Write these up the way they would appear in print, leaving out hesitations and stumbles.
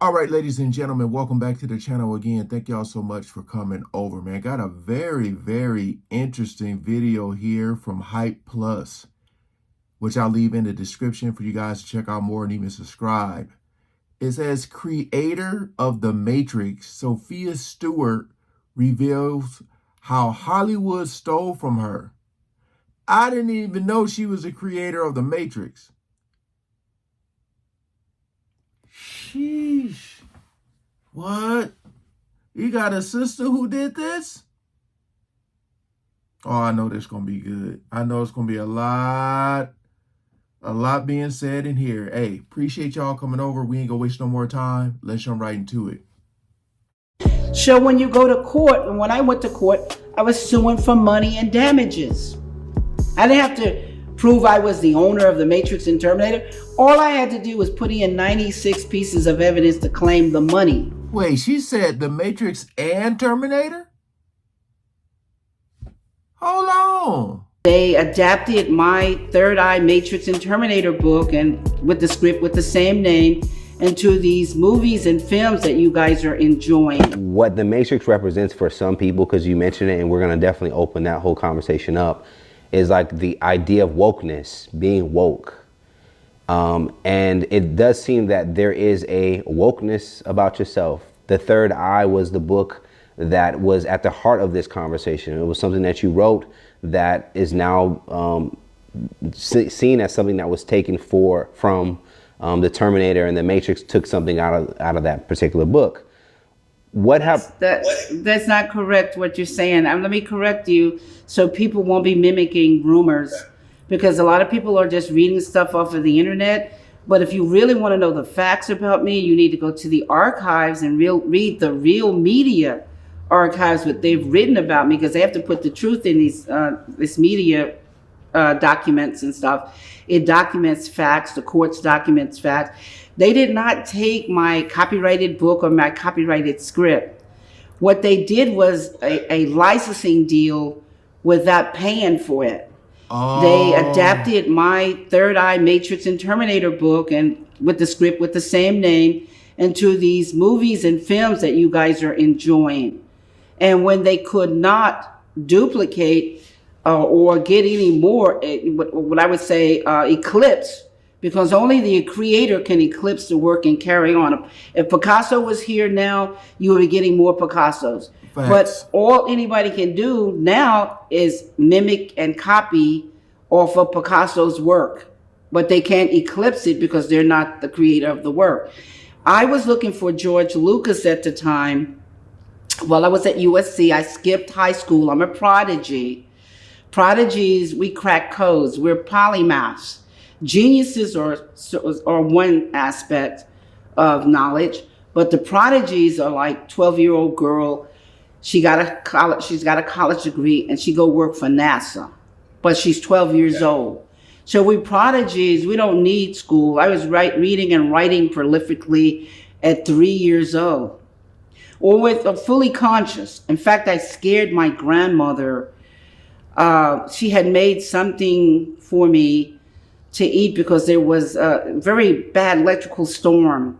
All right, ladies and gentlemen, welcome back to the channel again. Thank y'all so much for coming over, man. Got a very interesting video here from Hype Plus, which I'll leave in the description for you guys to check out more and even subscribe. It says, creator of The Matrix, Sophia Stewart reveals how Hollywood stole from her. I didn't even know she was the creator of The Matrix. Sheesh. What? You got a sister who did this? Oh, I know this is going to be good. I know it's going to be a lot being said in here. Hey, appreciate y'all coming over. We ain't going to waste no more time. Let's jump right into it. So when you go to court, and when I went to court, I was suing for money and damages. I didn't have to prove I was the owner of the Matrix and Terminator. All I had to do was put in 96 pieces of evidence to claim the money. Wait, she said The Matrix and Terminator? Hold on. They adapted my Third Eye Matrix and Terminator book and with the script with the same name into these movies and films that you guys are enjoying. What The Matrix represents for some people, because you mentioned it, and we're going to definitely open that whole conversation up, is like the idea of wokeness, being woke. And it does seem that there is a wokeness about yourself. The Third Eye was the book that was at the heart of this conversation. It was something that you wrote that is now seen as something that was taken from the Terminator, and the Matrix took something out of that particular book. What happened? That's not correct what you're saying. Let me correct you so people won't be mimicking rumors, because a lot of people are just reading stuff off of the internet. But if you really want to know the facts about me, you need to go to the archives and read the real media archives, what they've written about me, because they have to put the truth in these this media documents and stuff. It documents facts. The courts documents facts. They did not take my copyrighted book or my copyrighted script. What they did was a licensing deal without paying for it. Oh. They adapted my Third Eye Matrix and Terminator book and with the script with the same name into these movies and films that you guys are enjoying. And when they could not duplicate or get any more, what I would say, eclipse, because only the creator can eclipse the work and carry on. If Picasso was here now, you would be getting more Picassos. Facts. But all anybody can do now is mimic and copy off of Picasso's work. But they can't eclipse it because they're not the creator of the work. I was looking for George Lucas at the time. While I was at USC, I skipped high school. I'm a prodigy. Prodigies, we crack codes. We're polymaths. Geniuses are one aspect of knowledge, but the prodigies are like 12-year-old girl. She's got a college degree, and she go work for NASA, but she's 12 years old. So we prodigies, we don't need school. I was reading and writing prolifically at 3 years old, or with fully conscious. In fact, I scared my grandmother. She had made something for me to eat because there was a very bad electrical storm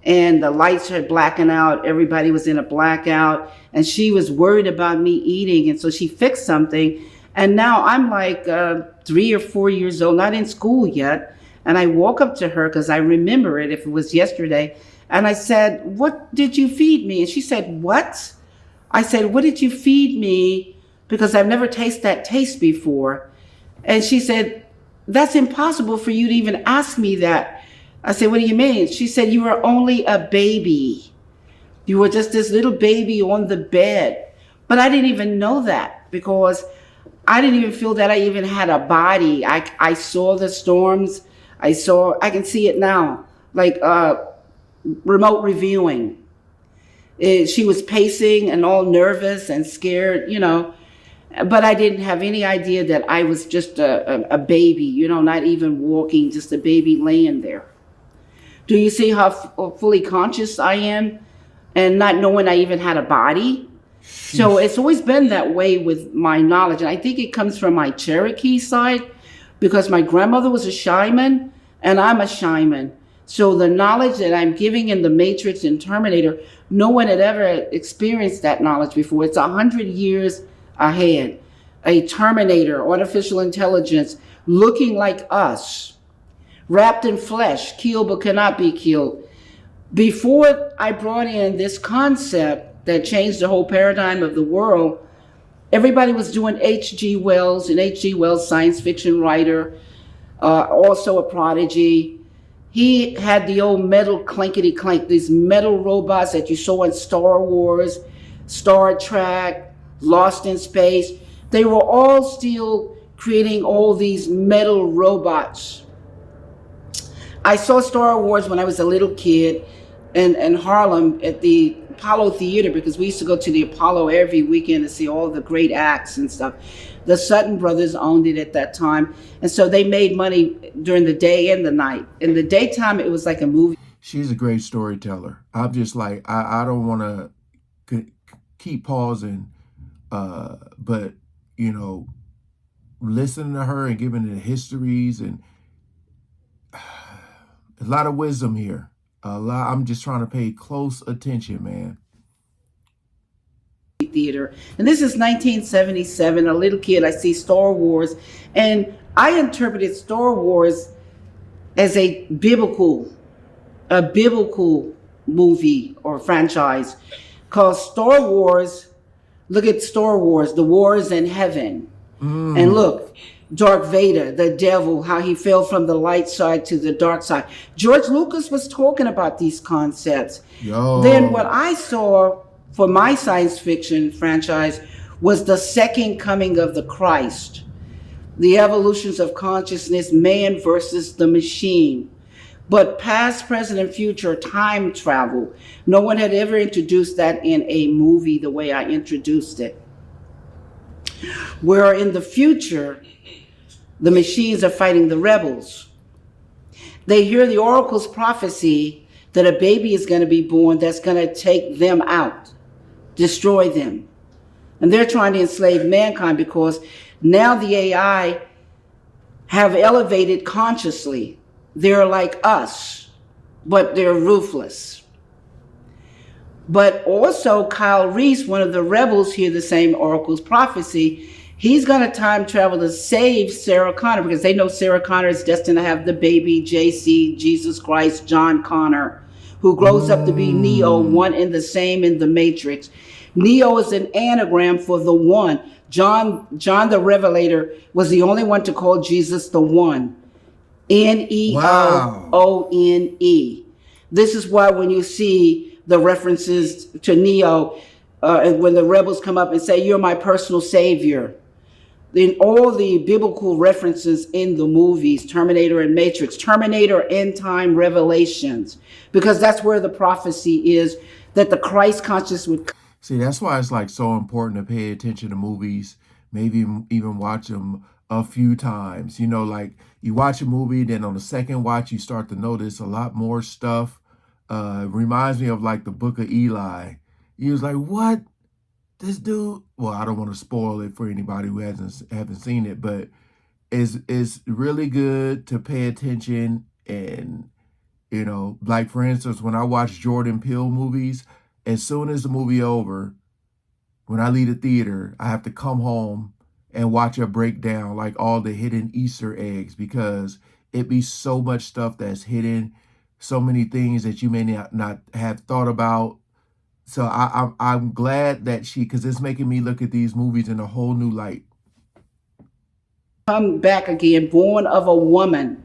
and the lights had blackened out. Everybody was in a blackout and she was worried about me eating. And so she fixed something. And now I'm like 3 or 4 years old, not in school yet. And I walk up to her because I remember it if it was yesterday. And I said, "What did you feed me?" And she said, "What?" I said, "What did you feed me?" Because I've never tasted that taste before. And she said, "That's impossible for you to even ask me that." I said, "What do you mean?" She said, "You were only a baby. You were just this little baby on the bed." But I didn't even know that because I didn't even feel that I even had a body. I saw the storms. I can see it now, like remote reviewing. She was pacing and all nervous and scared, but I didn't have any idea that I was just a baby, not even walking, just a baby laying there. Do you see how fully conscious I am and not knowing I even had a body? So it's always been that way with my knowledge. And I think it comes from my Cherokee side because my grandmother was a shaman and I'm a shaman. So the knowledge that I'm giving in the Matrix and Terminator, no one had ever experienced that knowledge before. It's 100 years ahead. A Terminator, artificial intelligence, looking like us, wrapped in flesh, killed but cannot be killed. Before I brought in this concept that changed the whole paradigm of the world, everybody was doing H.G. Wells, and H.G. Wells, science fiction writer, also a prodigy. He had the old metal clankety clank, these metal robots that you saw in Star Wars, Star Trek, Lost in Space. They were all still creating all these metal robots. I saw Star Wars when I was a little kid in Harlem at the Apollo Theater, because we used to go to the Apollo every weekend to see all the great acts and stuff. The Sutton brothers owned it at that time, and so they made money during the day and the night. In the daytime, it was like a movie. She's a great storyteller. I'm just like, I don't want to keep pausing, but, you know, listening to her and giving the histories, and a lot of wisdom here. I'm just trying to pay close attention, man. Theater, and this is 1977. A little kid, I see Star Wars, and I interpreted Star Wars as a biblical movie or franchise, called Star Wars. Look at Star Wars, the wars in heaven, and look, Darth Vader, the devil, how he fell from the light side to the dark side. George Lucas was talking about these concepts. Yo. Then what I saw for my science fiction franchise was the second coming of the Christ, the evolutions of consciousness, man versus the machine. But past, present, and future time travel. No one had ever introduced that in a movie the way I introduced it. Where in the future, the machines are fighting the rebels. They hear the oracle's prophecy that a baby is going to be born that's going to take them out, destroy them. And they're trying to enslave mankind because now the AI have elevated consciously. They're like us, but they're ruthless. But also Kyle Reese, one of the rebels, hear the same oracle's prophecy. He's going to time travel to save Sarah Connor, because they know Sarah Connor is destined to have the baby JC, Jesus Christ, John Connor, who grows up to be Neo, one and the same in the Matrix. Neo is an anagram for the one. John the Revelator was the only one to call Jesus the one. N-E-O-O-N-E. This is why when you see the references to Neo, and when the rebels come up and say, "You're my personal savior," then all the biblical references in the movies, Terminator and Matrix, Terminator end time revelations, because that's where the prophecy is that the Christ conscious would. See, that's why it's like so important to pay attention to movies, maybe even watch them a few times. You know, like you watch a movie, then on the second watch, you start to notice a lot more stuff. Reminds me of like the Book of Eli. He was like, what? This dude, well, I don't want to spoil it for anybody who haven't seen it, but it's really good to pay attention. And, you know, like for instance, when I watch Jordan Peele movies, as soon as the movie over, when I leave the theater, I have to come home and watch a breakdown, like all the hidden Easter eggs, because it be so much stuff that's hidden, so many things that you may not have thought about. So I'm glad that because it's making me look at these movies in a whole new light. Come back again, born of a woman.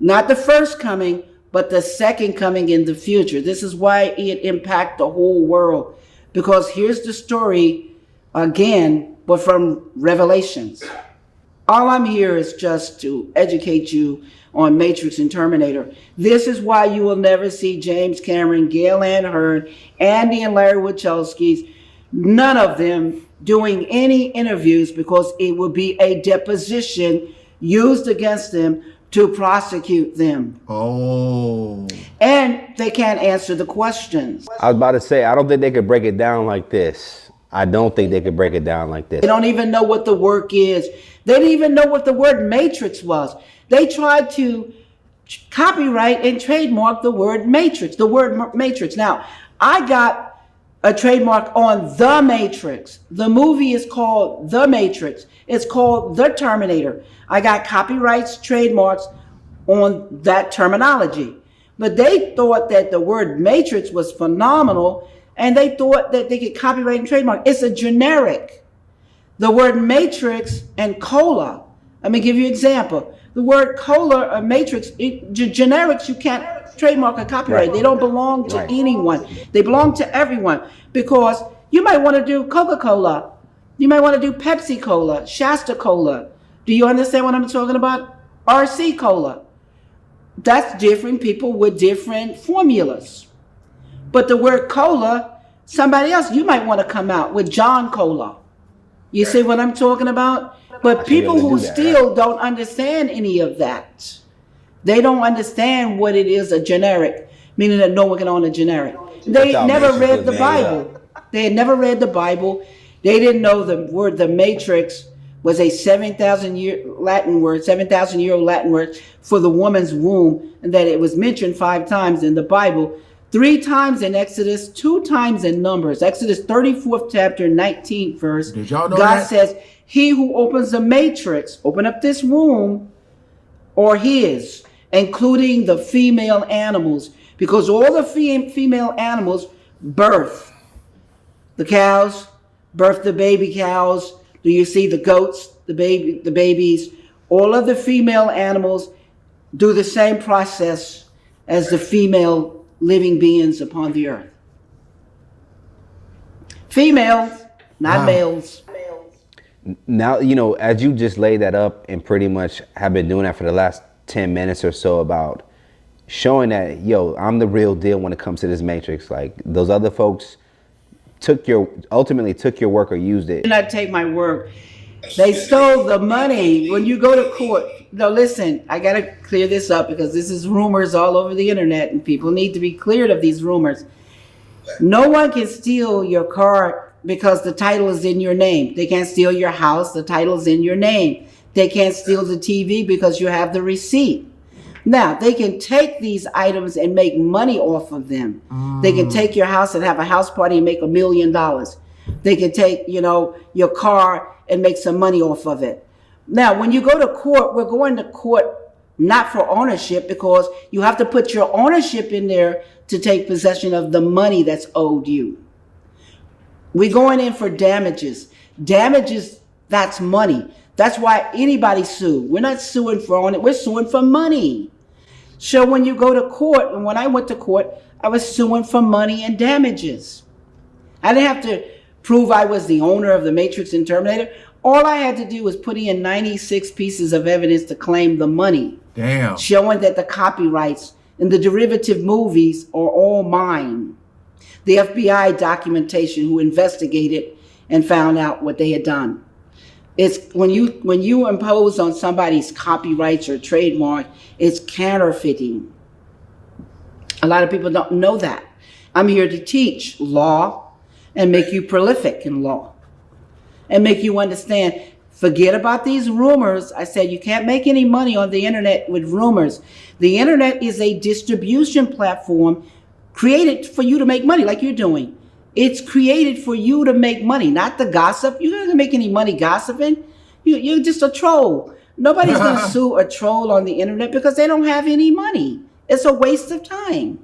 Not the first coming, but the second coming in the future. This is why it impacts the whole world. Because here's the story again, but from Revelations. All I'm here is just to educate you on Matrix and Terminator. This is why you will never see James Cameron, Gail Ann Hurd, Andy and Larry Wachowski's, none of them doing any interviews, because it will be a deposition used against them to prosecute them. Oh. And they can't answer the questions. I was about to say, I don't think they could break it down like this. I don't think they could break it down like this. They don't even know what the work is. They didn't even know what the word matrix was. They tried to copyright and trademark the word Matrix, the word Matrix. Now, I got a trademark on The Matrix. The movie is called The Matrix. It's called The Terminator. I got copyrights, trademarks on that terminology. But they thought that the word Matrix was phenomenal, and they thought that they could copyright and trademark. It's a generic. The word Matrix and cola. Let me give you an example. The word cola or Matrix, generics, you can't trademark or copyright. Right. They don't belong to Right. anyone. They belong to everyone, because you might want to do Coca-Cola. You might want to do Pepsi Cola, Shasta Cola. Do you understand what I'm talking about? RC Cola. That's different people with different formulas. But the word cola, somebody else, you might want to come out with John Cola. You see what I'm talking about? But people who still don't understand any of that. They don't understand what it is, a generic, meaning that no one can own a generic. They never read the Bible. They had never read the Bible. They didn't know the word the Matrix was a 7,000-year Latin word, 7,000-year-old Latin word for the woman's womb, and that it was mentioned 5 times in the Bible, 3 times in Exodus, 2 times in Numbers. Exodus 34th chapter, 19th verse. Did y'all know God that? says, he who opens the matrix, open up this womb, or his, including the female animals, because all the female animals birth the cows, birth the baby cows. Do you see the goats, the babies? All of the female animals do the same process as the female living beings upon the earth. Females, not males. Now, as you just laid that up and pretty much have been doing that for the last 10 minutes or so about showing that, I'm the real deal when it comes to this Matrix. Like, those other folks ultimately took your work or used it. Did not take my work. They stole the money. When you go to court, no, listen, I got to clear this up because this is rumors all over the internet and people need to be cleared of these rumors. No one can steal your car because the title is in your name. They can't steal your house. The title is in your name. They can't steal the TV because you have the receipt. Now, they can take these items and make money off of them. They can take your house and have a house party and make $1 million. They can take, your car and make some money off of it. Now, when you go to court, we're going to court not for ownership, because you have to put your ownership in there to take possession of the money that's owed you. We're going in for damages. Damages, that's money. That's why anybody sue. We're not suing for owning, we're suing for money. So when you go to court, and when I went to court, I was suing for money and damages. I didn't have to prove I was the owner of the Matrix and Terminator. All I had to do was put in 96 pieces of evidence to claim the money. Damn. Showing that the copyrights and the derivative movies are all mine. The FBI documentation who investigated and found out what they had done. It's when you impose on somebody's copyrights or trademark, it's counterfeiting. A lot of people don't know that. I'm here to teach law and make you prolific in law and make you understand. Forget about these rumors. I said you can't make any money on the internet with rumors. The internet is a distribution platform created for you to make money like you're doing. It's created for you to make money, not the gossip. You're not going to make any money gossiping. You're just a troll. Nobody's going to sue a troll on the internet because they don't have any money. It's a waste of time.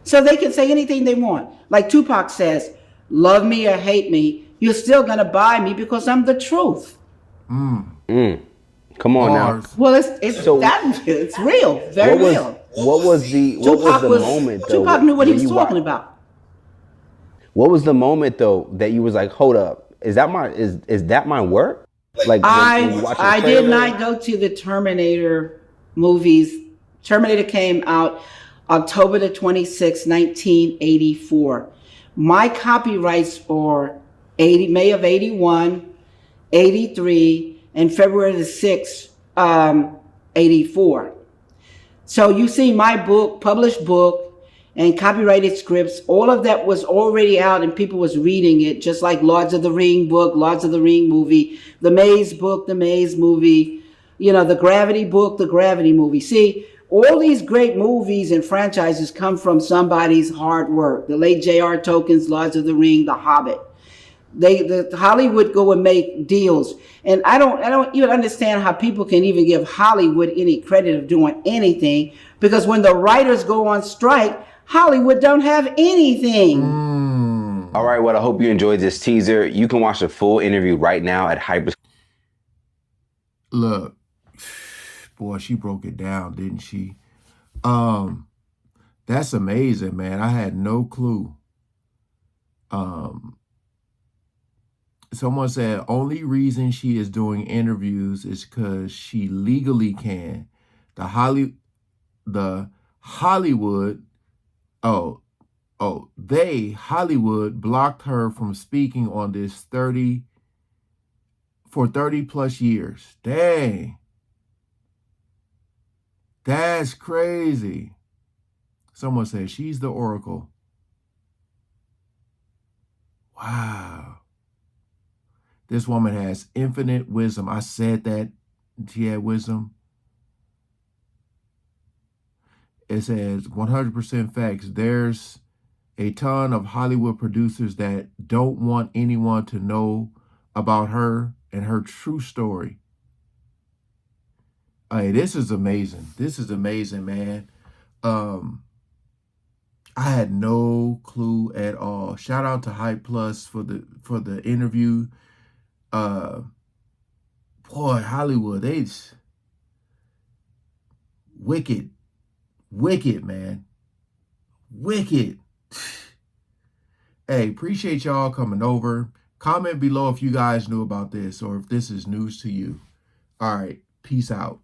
So they can say anything they want. Like Tupac says, love me or hate me, you're still going to buy me because I'm the truth. Come on now. Well, it's real, very real. What was the moment though? Tupac knew what he was talking about. What was the moment though that you was like, hold up, is that my work? Like when you watch I did not go to the Terminator movies. Terminator came out October the 26th, 1984. My copyrights are May of 81, 83, and February the 6th, 84. So you see my book, published book, and copyrighted scripts, all of that was already out and people was reading it, just like Lords of the Ring book, Lords of the Ring movie, the Maze book, the Maze movie, The Gravity book, the Gravity movie. See, all these great movies and franchises come from somebody's hard work. The late J.R. Tolkien's Lords of the Ring, The Hobbit. The Hollywood go and make deals, and I don't even understand how people can even give Hollywood any credit of doing anything, because when the writers go on strike, Hollywood don't have anything. All right, well, I hope you enjoyed this teaser. You can watch the full interview right now at Hyper. Look, boy, she broke it down, didn't she? That's amazing, man. I had no clue. Someone said only reason she is doing interviews is because she legally can. Hollywood, Hollywood blocked her from speaking on this 30 plus years. Dang. That's crazy. Someone said she's the Oracle. Wow. This woman has infinite wisdom. I said that she had wisdom. It says 100% facts. There's a ton of Hollywood producers that don't want anyone to know about her and her true story. Hey, this is amazing. This is amazing, man. I had no clue at all. Shout out to Hype Plus for the interview. Boy, Hollywood, they's wicked, man, wicked. Hey, appreciate y'all coming over. Comment below if you guys knew about this or if this is news to you. All right, peace out.